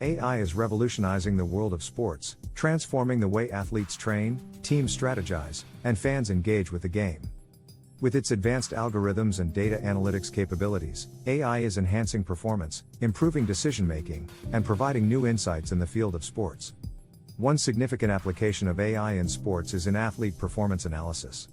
AI is revolutionizing the world of sports, transforming the way athletes train, teams strategize, and fans engage with the game. With its advanced algorithms and data analytics capabilities, AI is enhancing performance, improving decision-making, and providing new insights in the field of sports. One significant application of AI in sports is in athlete performance analysis.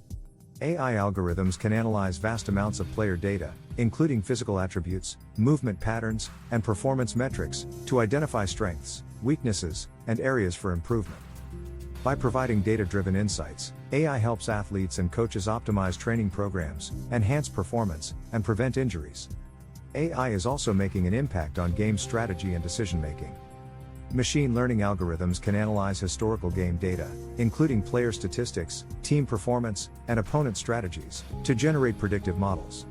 AI algorithms can analyze vast amounts of player data, including physical attributes, movement patterns, and performance metrics, to identify strengths, weaknesses, and areas for improvement. By providing data-driven insights, AI helps athletes and coaches optimize training programs, enhance performance, and prevent injuries. AI is also making an impact on game strategy and decision-making. Machine learning algorithms can analyze historical game data, including player statistics, team performance, and opponent strategies, to generate predictive models.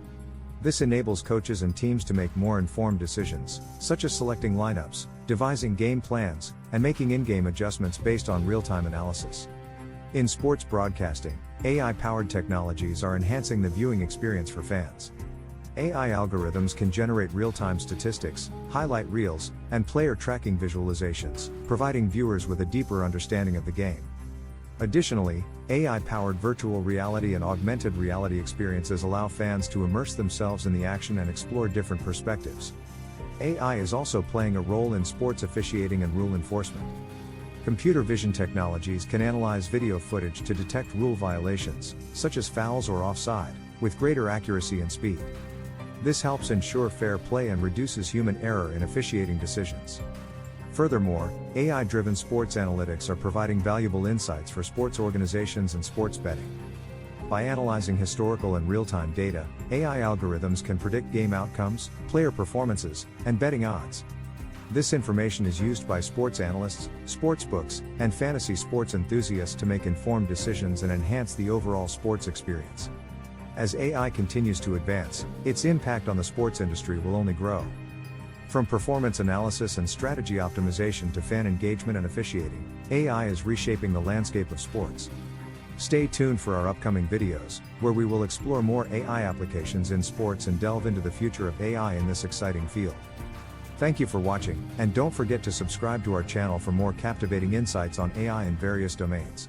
This enables coaches and teams to make more informed decisions, such as selecting lineups, devising game plans, and making in-game adjustments based on real-time analysis. In sports broadcasting, AI-powered technologies are enhancing the viewing experience for fans. AI algorithms can generate real-time statistics, highlight reels, and player tracking visualizations, providing viewers with a deeper understanding of the game. Additionally, AI-powered virtual reality and augmented reality experiences allow fans to immerse themselves in the action and explore different perspectives. AI is also playing a role in sports officiating and rule enforcement. Computer vision technologies can analyze video footage to detect rule violations, such as fouls or offside, with greater accuracy and speed. This helps ensure fair play and reduces human error in officiating decisions. Furthermore, AI-driven sports analytics are providing valuable insights for sports organizations and sports betting. By analyzing historical and real-time data, AI algorithms can predict game outcomes, player performances, and betting odds. This information is used by sports analysts, sportsbooks, and fantasy sports enthusiasts to make informed decisions and enhance the overall sports experience. As AI continues to advance, its impact on the sports industry will only grow. From performance analysis and strategy optimization to fan engagement and officiating, AI is reshaping the landscape of sports. Stay tuned for our upcoming videos, where we will explore more AI applications in sports and delve into the future of AI in this exciting field. Thank you for watching, and don't forget to subscribe to our channel for more captivating insights on AI in various domains.